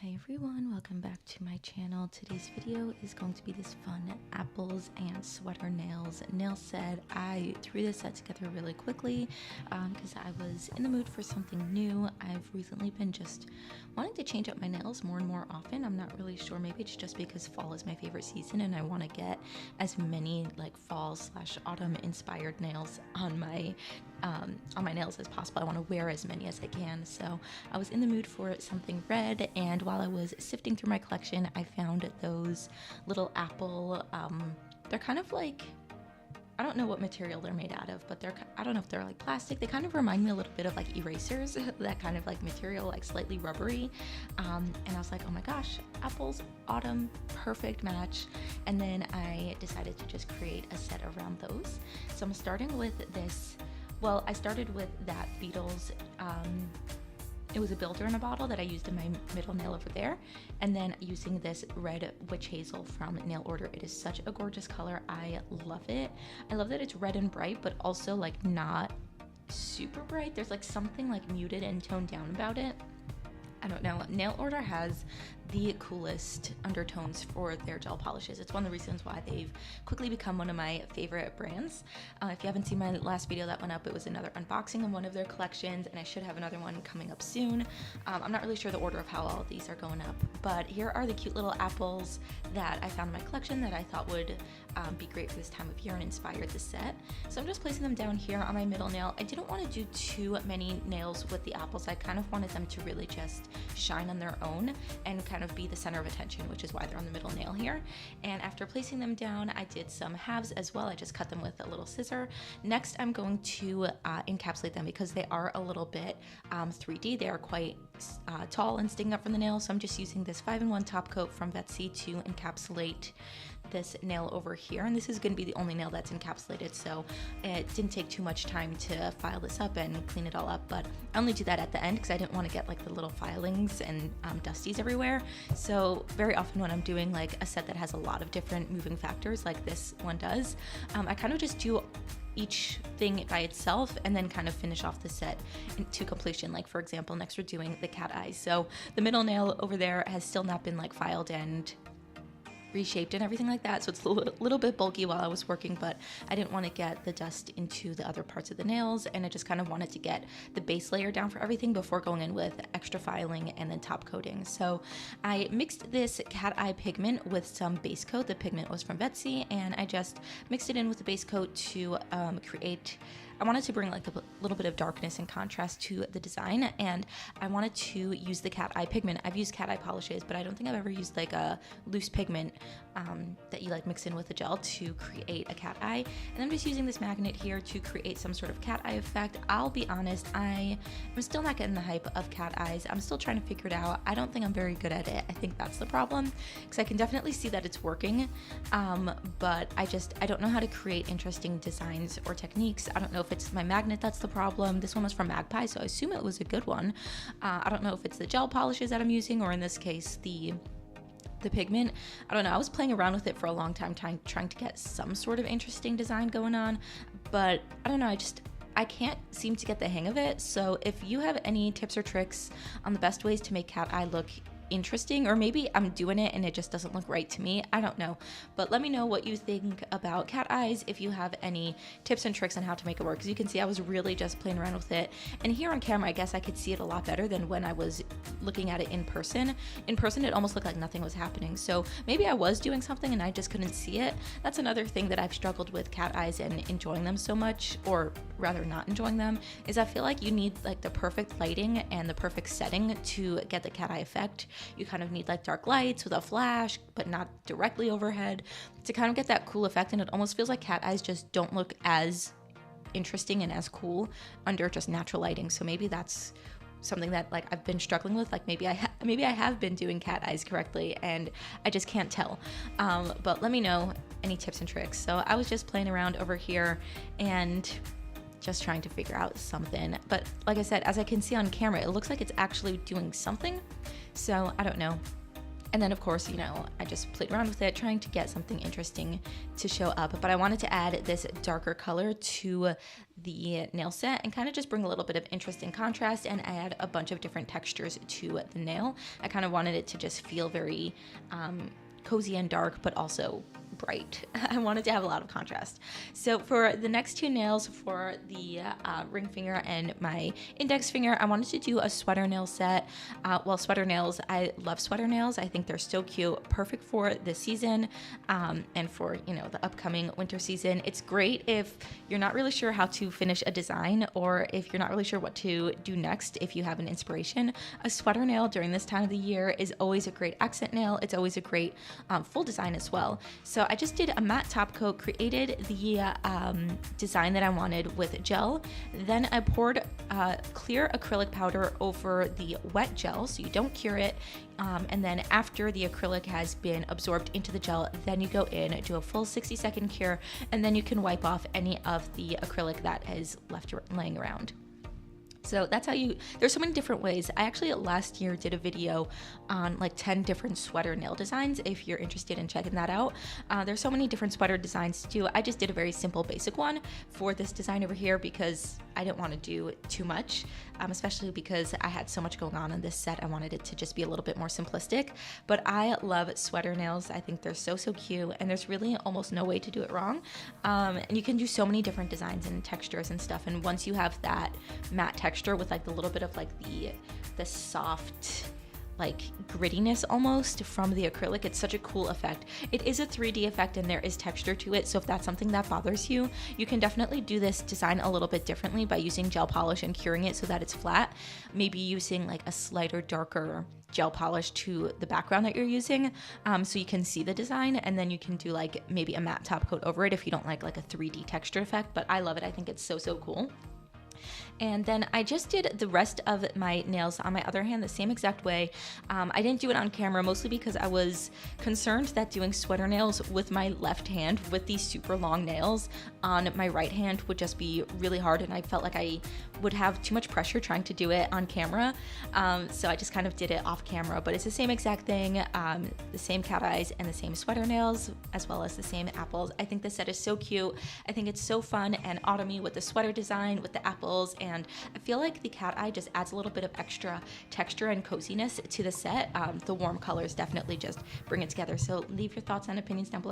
Hi everyone, welcome back to my channel. Today's video is going to be this fun apples and sweater nail set. I threw this set together really quickly because I was in the mood for something new. I've recently been just wanting to change up my nails more and more often. I'm not really sure, maybe it's just because fall is my favorite season and I want to get as many like fall / autumn inspired nails on my nails as possible. I want to wear as many as I can, so I was in the mood for something red, and while I was sifting through my collection I found those little apple, they're kind of like, I don't know what material they're made out of, but I don't know if they're like plastic. They kind of remind me a little bit of like erasers, that kind of like material, like slightly rubbery. And I was like, oh my gosh, apples, autumn, perfect match. And then I decided to just create a set around those. So I'm starting with this. Well, I started with that Beetles, it was a builder in a bottle that I used in my middle nail over there, and then using this red Witch Hazel from Nail Order. It is such a gorgeous color. I love it. I love that it's red and bright, but also like not super bright. There's like something like muted and toned down about it. I don't know. Nail Order has the coolest undertones for their gel polishes. It's one of the reasons why they've quickly become one of my favorite brands. If you haven't seen my last video that went up, it was another unboxing of one of their collections, and I should have another one coming up soon. I'm not really sure the order of how all of these are going up, but here are the cute little apples that I found in my collection that I thought would be great for this time of year and inspired the set. So I'm just placing them down here on my middle nail. I didn't want to do too many nails with the apples. I kind of wanted them to really just shine on their own and kind of be the center of attention, which is why they're on the middle nail here. And after placing them down, I did some halves as well. I just cut them with a little scissor. Next, I'm going to encapsulate them because they are a little bit 3D. They are quite tall and sticking up from the nail, so I'm just using this 5-in-1 top coat from Vettsy to encapsulate this nail over here, and this is going to be the only nail that's encapsulated, so it didn't take too much time to file this up and clean it all up, but I only do that at the end because I didn't want to get like the little filings and dusties everywhere. So very often when I'm doing like a set that has a lot of different moving factors like this one does, I kind of just do each thing by itself and then kind of finish off the set to completion. Like for example, next we're doing the cat eyes. So the middle nail over there has still not been like filed and reshaped and everything like that, so it's a little bit bulky while I was working, but I didn't want to get the dust into the other parts of the nails, and I just kind of wanted to get the base layer down for everything before going in with extra filing and then top coating. So I mixed this Cat Eye pigment with some base coat. The pigment was from Vettsy, and I just mixed it in with the base coat to create, I wanted to bring like a little bit of darkness and contrast to the design, and I wanted to use the Cat Eye pigment. I've used cat eye polishes, but I don't think I've ever used like a loose pigment that you like mix in with a gel to create a cat eye. And I'm just using this magnet here to create some sort of cat eye effect. I'll be honest, I'm still not getting the hype of cat eyes. I'm still trying to figure it out. I don't think I'm very good at it. I think that's the problem, because I can definitely see that it's working, but I don't know how to create interesting designs or techniques. I don't know if it's my magnet that's the problem. This one was from Magpie, so I assume it was a good one. I don't know if it's the gel polishes that I'm using, or in this case the pigment. I don't know. I was playing around with it for a long time, trying to get some sort of interesting design going on, but I don't know. I can't seem to get the hang of it. So if you have any tips or tricks on the best ways to make cat eye look interesting, or maybe I'm doing it and it just doesn't look right to me, I don't know, but let me know what you think about cat eyes, if you have any tips and tricks on how to make it work, because you can see I was really just playing around with it, and here on camera I guess I could see it a lot better than when I was looking at it in person. In person it almost looked like nothing was happening, so maybe I was doing something and I just couldn't see it. That's another thing that I've struggled with cat eyes and enjoying them so much, or rather not enjoying them, is I feel like you need like the perfect lighting and the perfect setting to get the cat eye effect. You kind of need like dark lights with a flash, but not directly overhead, to kind of get that cool effect, and it almost feels like cat eyes just don't look as interesting and as cool under just natural lighting. So maybe that's something that like I've been struggling with. Like maybe I have been doing cat eyes correctly and I just can't tell. But let me know any tips and tricks. So I was just playing around over here and just trying to figure out something, but like I said, as I can see on camera, it looks like it's actually doing something. So I don't know. And then of course, you know, I just played around with it, trying to get something interesting to show up. But I wanted to add this darker color to the nail set and kind of just bring a little bit of interest and contrast and add a bunch of different textures to the nail. I kind of wanted it to just feel very cozy and dark, but also bright. I wanted to have a lot of contrast. So for the next two nails, for the ring finger and my index finger, I wanted to do a sweater nail set. Well, sweater nails, I love sweater nails. I think they're so cute, perfect for this season and for, you know, the upcoming winter season. It's great if you're not really sure how to finish a design, or if you're not really sure what to do next. If you have an inspiration, a sweater nail during this time of the year is always a great accent nail. It's always a great full design as well. So I just did a matte top coat, created the design that I wanted with gel. Then I poured clear acrylic powder over the wet gel, so you don't cure it. And then after the acrylic has been absorbed into the gel, then you go in, do a full 60-second cure, and then you can wipe off any of the acrylic that is left laying around. So that's how you, there's so many different ways. I actually last year did a video on like 10 different sweater nail designs. If you're interested in checking that out, there's so many different sweater designs to do. I just did a very simple basic one for this design over here because I didn't want to do too much, especially because I had so much going on in this set. I wanted it to just be a little bit more simplistic, but I love sweater nails. I think they're so cute, and there's really almost no way to do it wrong. And you can do so many different designs and textures and stuff. And once you have that matte texture with like the little bit of like the soft like grittiness almost from the acrylic, it's such a cool effect. It is a 3D effect and there is texture to it, so if that's something that bothers you, you can definitely do this design a little bit differently by using gel polish and curing it so that it's flat. Maybe using like a slighter, darker gel polish to the background that you're using, so you can see the design, and then you can do like maybe a matte top coat over it if you don't like a 3D texture effect. But I love it. I think it's so cool. And then I just did the rest of my nails on my other hand the same exact way. I didn't do it on camera, mostly because I was concerned that doing sweater nails with my left hand with these super long nails on my right hand would just be really hard, and I felt like I would have too much pressure trying to do it on camera. So I just kind of did it off camera, but it's the same exact thing, the same cat eyes and the same sweater nails, as well as the same apples. I think this set is so cute. I think it's so fun and autumny with the sweater design, with the apples, and I feel like the cat eye just adds a little bit of extra texture and coziness to the set. The warm colors definitely just bring it together. So leave your thoughts and opinions down below.